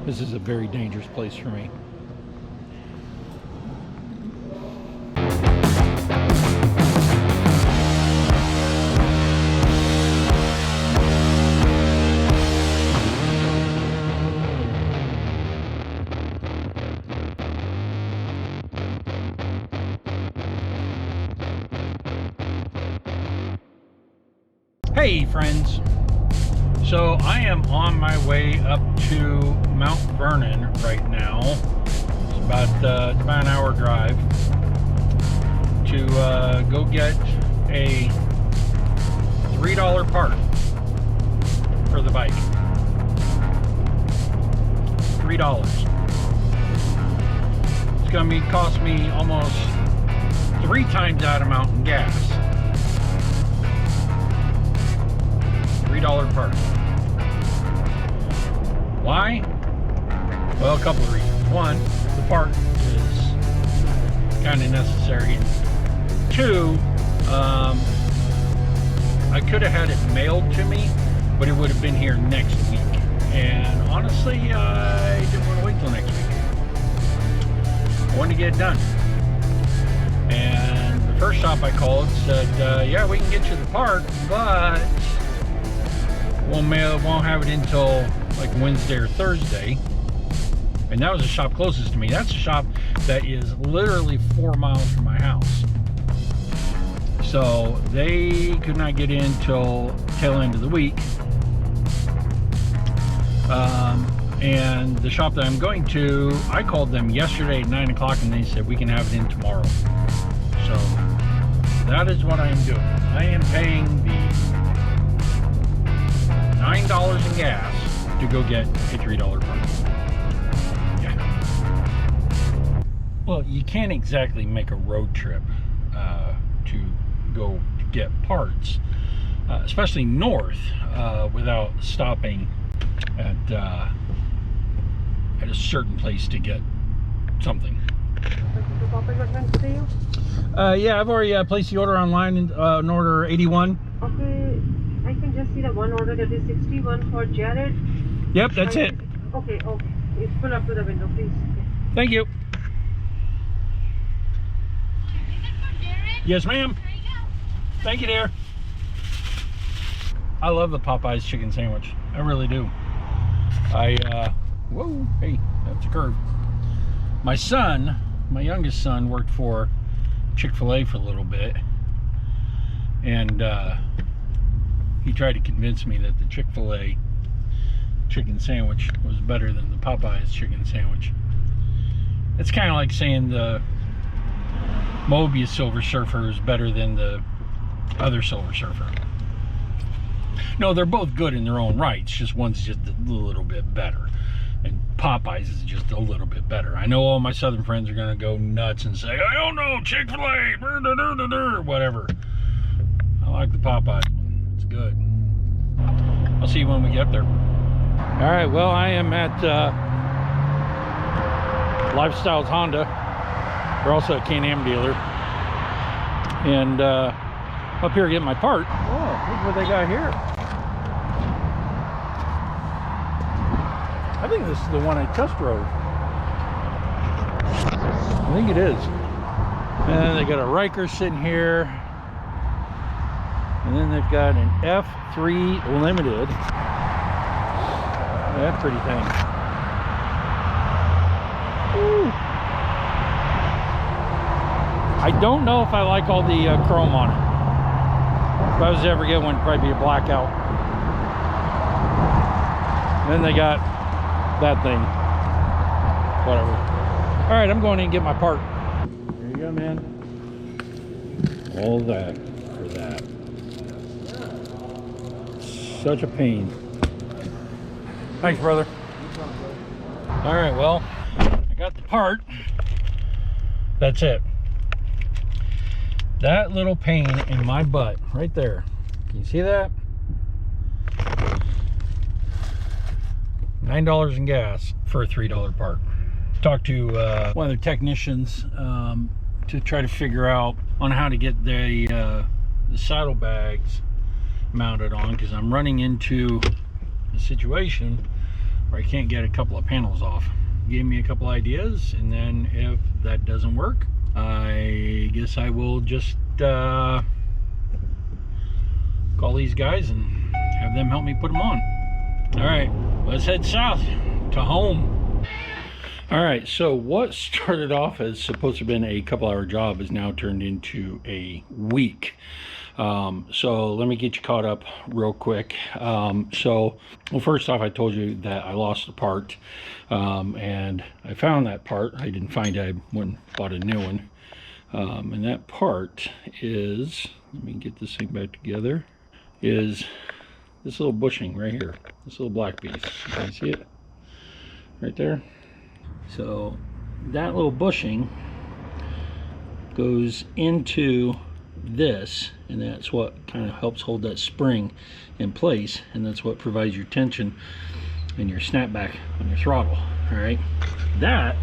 This is a very dangerous place for me. Hey friends, so I am on my way up to Mount Vernon right now. It's about an hour drive to go get a $3 part for the bike. $3. It's gonna cost me almost 3 times that amount in gas. $3 part. Why? Well, a couple of reasons. One, the part is kind of necessary. Two, I could have had it mailed to me, but it would have been here next week. And honestly, I didn't want to wait till next week. I wanted to get it done. And the first shop I called said, yeah, we can get you the part, but won't have it until like Wednesday or Thursday. And that was the shop closest to me. That's a shop that is literally 4 miles from my house. So they could not get in till tail end of the week. And the shop that I'm going to, I called them yesterday at 9 o'clock and they said we can have it in tomorrow. So that is what I am doing. I am paying the $9 in gas to go get a $3 part. Yeah. Well, you can't exactly make a road trip to go get parts, especially north, without stopping at a certain place to get something. Yeah, I've already placed the order online in order 81. Okay. I can just see the one order that is 61 for Jared. Yep, that's it. Okay, okay. It's pull up to the window, please. Okay. Thank you. Yes, ma'am. Thank you, dear. I love the Popeyes chicken sandwich. I really do. Whoa, hey, that's a curve. My son, my youngest son, worked for Chick-fil-A for a little bit. And, he tried to convince me that the Chick-fil-A chicken sandwich was better than the Popeyes chicken sandwich. It's kind of like saying the Mobius Silver Surfer is better than the other Silver Surfer. No, they're both good in their own rights, just one's just a little bit better. And Popeyes is just a little bit better. I know all my southern friends are going to go nuts and say, I don't know, Chick-fil-A, whatever. I like the Popeyes. Good. I'll see you when we get there. All right, well, I am at Lifestyle's Honda. They're also a Can Am dealer. And up here getting my part. Oh, look what they got here. I think this is the one I test drove. I think it is. And they got a Riker sitting here. And then they've got an F3 Limited. That pretty thing. Ooh. I don't know if I like all the chrome on it. If I was to ever get one, it'd probably be a blackout. Then they got that thing. Whatever. All right, I'm going in and get my part. There you go, man. All that for that. Such a pain. Thanks, brother. All right, well, I got the part. That's it. That little pain in my butt right there. Can you see that? $9 in gas for a $3 part. Talked to one of the technicians to try to figure out on how to get the saddlebags mounted on, because I'm running into a situation where I can't get a couple of panels off. Gave me a couple ideas, and then if that doesn't work, I guess I will just call these guys and have them help me put them on. All right, let's head south to home. All right, so what started off as supposed to have been a couple-hour job is now turned into a week. So let me get you caught up real quick. Well, first off, I told you that I lost a part, and I found that part. I didn't find it. I went and bought a new one. And that part is, let me get this thing back together, is this little bushing right here, this little black piece. Can you see it right there? So that little bushing goes into this, and that's what kind of helps hold that spring in place, and that's what provides your tension and your snapback on your throttle. All right, that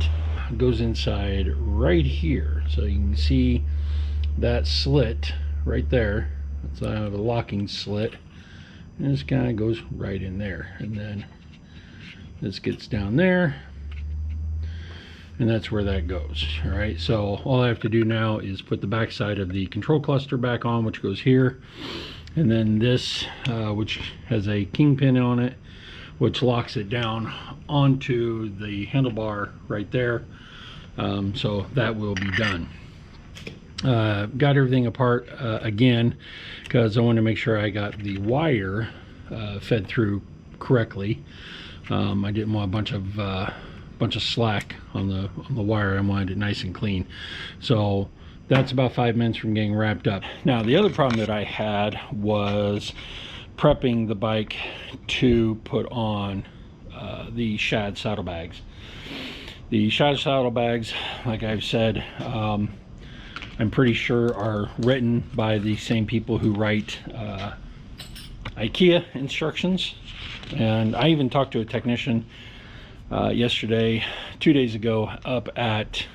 goes inside right here, so you can see that slit right there. That's a locking slit, and this kind of goes right in there, and then this gets down there, and that's where that goes. All right, so all I have to do now is put the back side of the control cluster back on, which goes here, and then this which has a kingpin on it, which locks it down onto the handlebar right there. So that will be done. Got everything apart again, because I want to make sure I got the wire fed through correctly. I didn't want a bunch of slack on the wire. I wanted it nice and clean. So that's about 5 minutes from getting wrapped up. Now the other problem that I had was prepping the bike to put on the shad saddlebags. The shad saddlebags, like I've said, I'm pretty sure are written by the same people who write IKEA instructions. And I even talked to a technician yesterday, 2 days ago, up at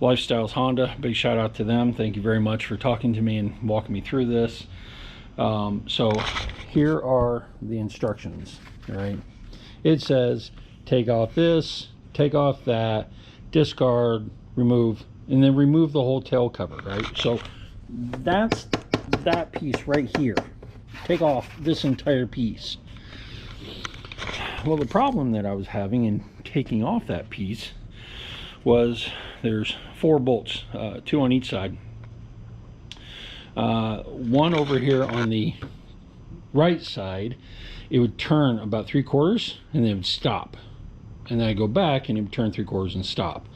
Lifestyle's Honda. Big shout out to them. Thank you very much for talking to me and walking me through this. So here are the instructions. All right, it says take off this, take off that, discard, remove, and then remove the whole tail cover. Right, so that's that piece right here. Take off this entire piece. Well, the problem that I was having in taking off that piece was there's 4 bolts, 2 on each side. One over here on the right side, it would turn about 3/4 and then it would stop, and then I go back and it would turn 3/4 and stop.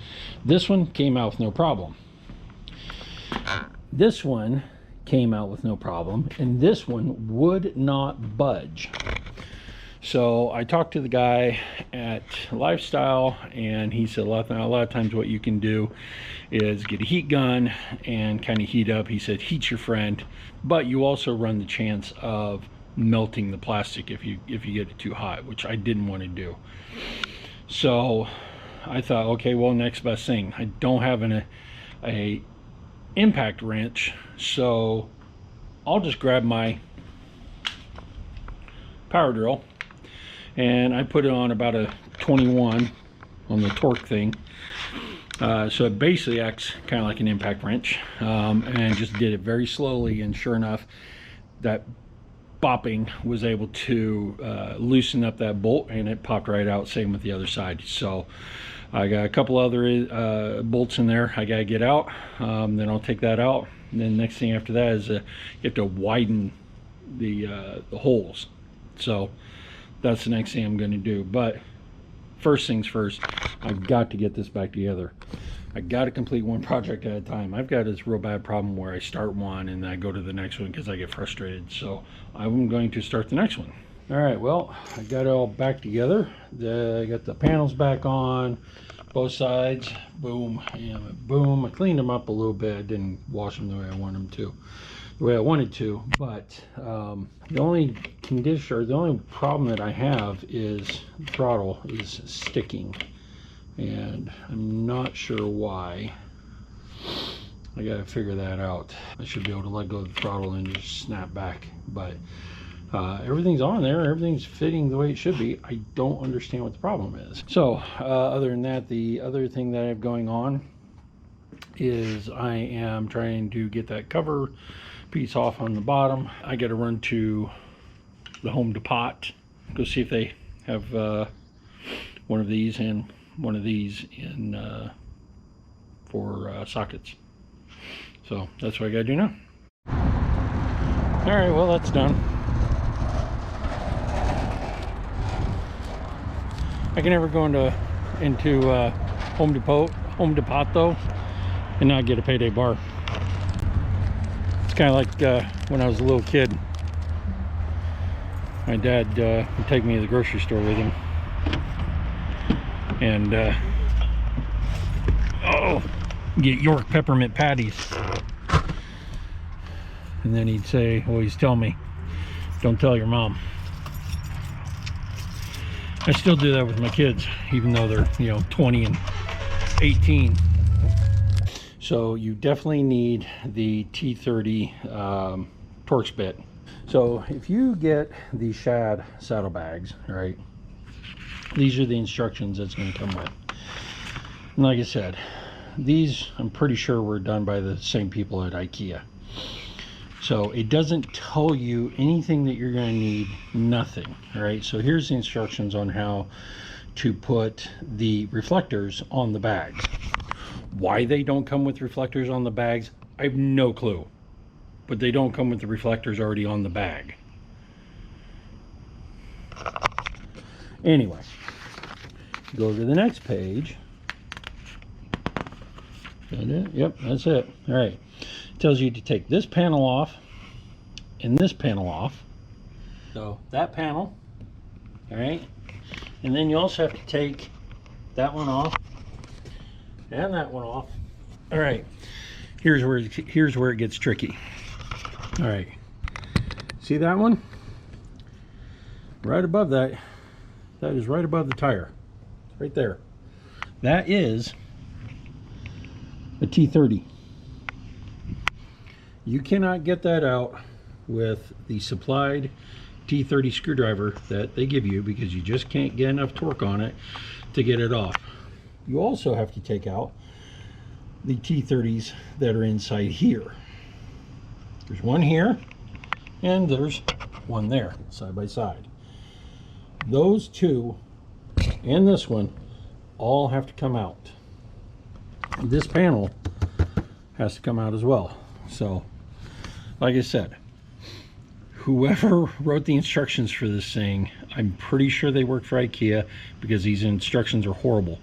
This one came out with no problem. This one came out with no problem, and this one would not budge. So I talked to the guy at Lifestyle, and he said a lot of times what you can do is get a heat gun and kind of heat up. He said heat's your friend, but you also run the chance of melting the plastic if you get it too hot, which I didn't want to do. So I thought, okay, well, next best thing. I don't have a impact wrench, so I'll just grab my power drill, and I put it on about a 21 on the torque thing, so it basically acts kind of like an impact wrench, and just did it very slowly, and sure enough, that bopping was able to loosen up that bolt, and it popped right out. Same with the other side. So I got a couple other bolts in there I gotta get out, then I'll take that out, and then next thing after that is you have to widen the holes. So that's the next thing I'm going to do. But first things first, I've got to get this back together. I got to complete one project at a time. I've got this real bad problem where I start one and I go to the next one because I get frustrated. So I'm going to start the next one. All right, well, I got it all back together. I got the panels back on both sides. Boom and boom. I cleaned them up a little bit. I didn't wash them the way I wanted to, but the only condition, or the only problem that I have is the throttle is sticking, and I'm not sure why. I gotta figure that out. I should be able to let go of the throttle and just snap back, but Everything's on there, everything's fitting the way it should be. I don't understand what the problem is. So other than that, the other thing that I have going on is I am trying to get that cover piece off on the bottom. I got to run to the Home Depot, go see if they have one of these and one of these in for sockets. So that's what I gotta do now. All right, well, that's done. I can never go into Home Depot though and not get a payday bar. It's kind of like when I was a little kid. My dad would take me to the grocery store with him, and get York peppermint patties, and then he'd say, always tell me, don't tell your mom. I still do that with my kids, even though they're 20 and 18. So you definitely need the T30 Torx bit. So if you get the shad saddlebags, right, these are the instructions that's going to come with. And like I said, these I'm pretty sure were done by the same people at IKEA. So it doesn't tell you anything that you're going to need, nothing. All right, so here's the instructions on how to put the reflectors on the bags. Why they don't come with reflectors on the bags, I have no clue. But they don't come with the reflectors already on the bag. Anyway, go to the next page. That it? Yep, that's it. All right. It tells you to take this panel off and this panel off. So that panel, all right. And then you also have to take that one off and that one off. All right. Here's where it gets tricky. All right. See that one? Right above that. That is right above the tire. Right there. That is a T30. You cannot get that out with the supplied T30 screwdriver that they give you, because you just can't get enough torque on it to get it off. You also have to take out the T30s that are inside here. There's one here and there's one there, side by side. Those two and this one all have to come out. This panel has to come out as well. So like I said, whoever wrote the instructions for this thing, I'm pretty sure they worked for IKEA, because these instructions are horrible.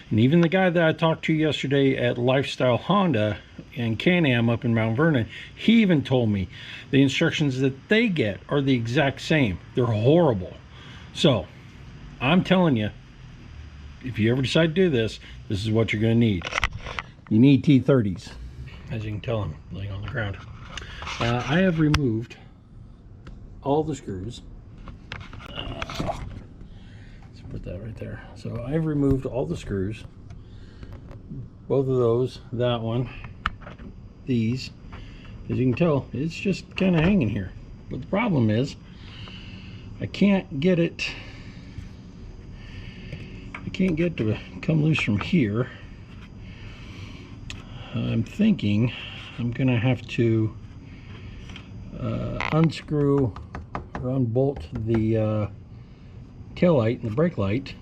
And even the guy that I talked to yesterday at Lifestyle Honda and Can Am up in Mount Vernon, he even told me the instructions that they get are the exact same. They're horrible. So I'm telling you, if you ever decide to do this, this is what you're going to need. You need T30s. As you can tell, I'm laying on the ground. I have removed all the screws. Let's put that right there. So I've removed all the screws, both of those, that one, these. As you can tell, it's just kind of hanging here. But the problem is, I can't get it to come loose from here. I'm thinking I'm gonna have to unscrew or unbolt the tail light and the brake light,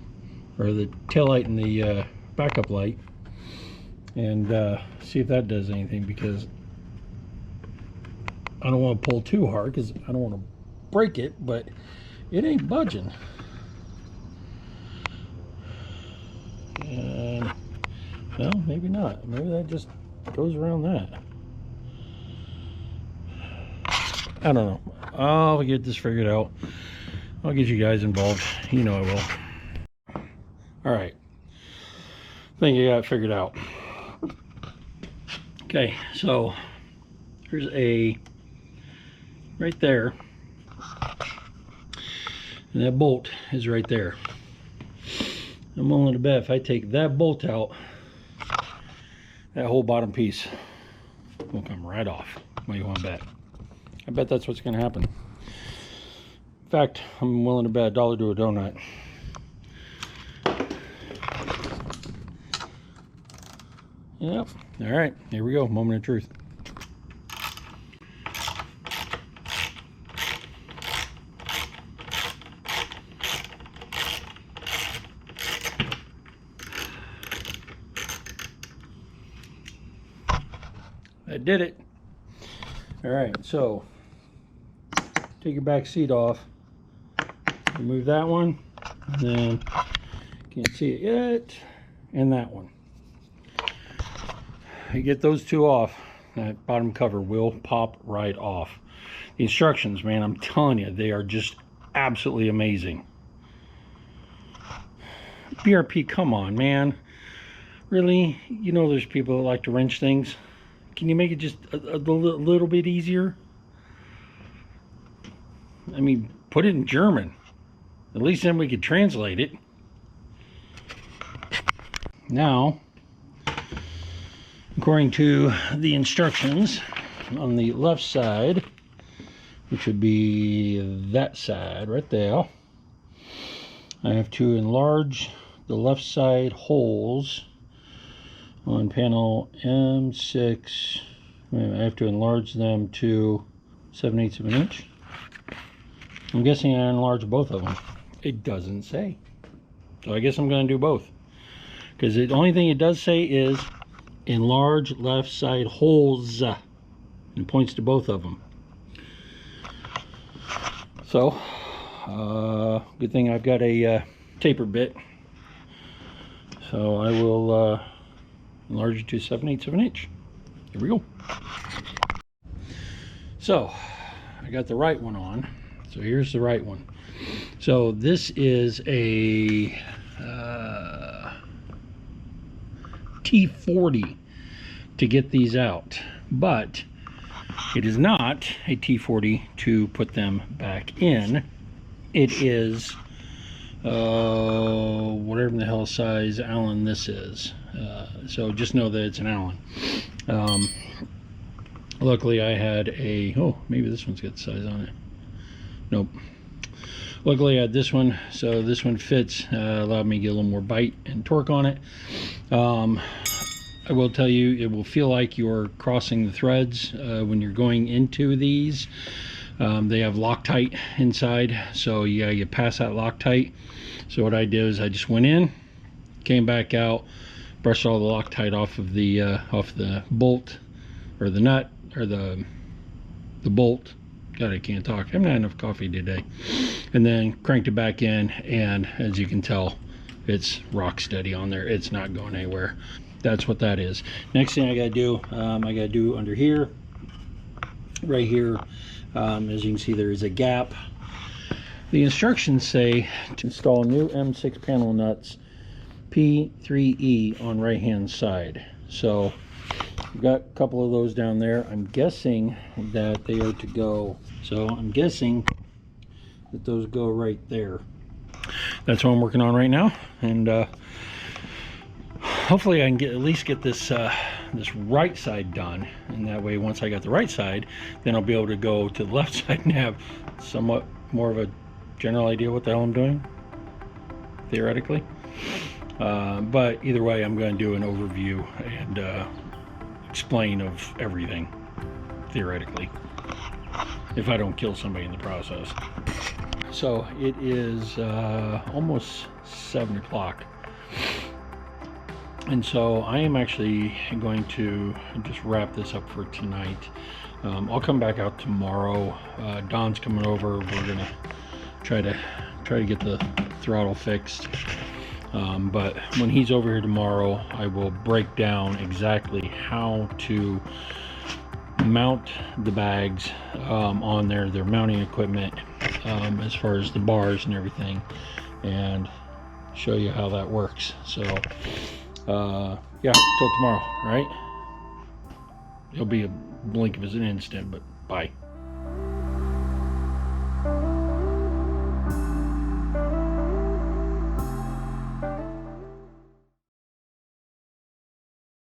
or the tail light and the backup light, and see if that does anything, because I don't want to pull too hard because I don't want to break it, but it ain't budging. And well, maybe not. Maybe that just goes around that. I don't know. I'll get this figured out. I'll get you guys involved. You know I will. All right. I think I got it figured out. Okay, so there's a right there, and that bolt is right there. I'm willing to bet if I take that bolt out, that whole bottom piece will come right off. What do you want to bet? I bet that's what's going to happen. In fact, I'm willing to bet $1 to a donut. Yep. All right, here we go. Moment of truth. I did it. All right, so take your back seat off. Remove that one. And then can't see it yet. And that one. You get those two off, that bottom cover will pop right off. The instructions, man, I'm telling you, they are just absolutely amazing. BRP, come on, man. Really? You know there's people that like to wrench things. Can you make it just a little bit easier? I mean, put it in German. At least then we could translate it. Now, according to the instructions, on the left side, which would be that side right there, I have to enlarge the left side holes on panel M6. I have to enlarge them to 7/8 of an inch. I'm guessing I enlarge both of them. It doesn't say. So I guess I'm going to do both. Because the only thing it does say is enlarge left side holes. And it points to both of them. So, good thing I've got a taper bit. So I will enlarge it to 7/8 of an inch. Here we go. So, I got the right one on. So here's the right one. So this is a T40 to get these out, but it is not a T40 to put them back in. It is whatever the hell size Allen this is. So just know that it's an Allen. Luckily I had a, oh, maybe this one's got the size on it. Nope. Luckily I had this one, so this one fits, allowed me to get a little more bite and torque on it. I will tell you, it will feel like you're crossing the threads when you're going into these. They have Loctite inside, so you gotta get past that Loctite. So what I did is I just went in, came back out, brushed all the Loctite off of the bolt, or the nut, or the bolt. God, I can't talk. I haven't had enough coffee today. And then cranked it back in, and as you can tell, it's rock steady on there. It's not going anywhere. That's what that is. Next thing I gotta do, under here, right here, as you can see, there is a gap. The instructions say to install new M6 panel nuts P3E on right hand side. So we've got a couple of those down there. I'm guessing that they are to go, so I'm guessing that those go right there. That's what I'm working on right now, and hopefully I can at least get this this right side done, and that way once I got the right side, then I'll be able to go to the left side and have somewhat more of a general idea what the hell I'm doing, theoretically. But either way, I'm going to do an overview and explain of everything, theoretically, if I don't kill somebody in the process. So it is almost 7 o'clock. And so I am actually going to just wrap this up for tonight. I'll come back out tomorrow. Don's coming over. We're gonna try to get the throttle fixed. But when he's over here tomorrow, I will break down exactly how to mount the bags on their mounting equipment, as far as the bars and everything, and show you how that works. So yeah, till tomorrow, right? It'll be a blink of an instant, but bye.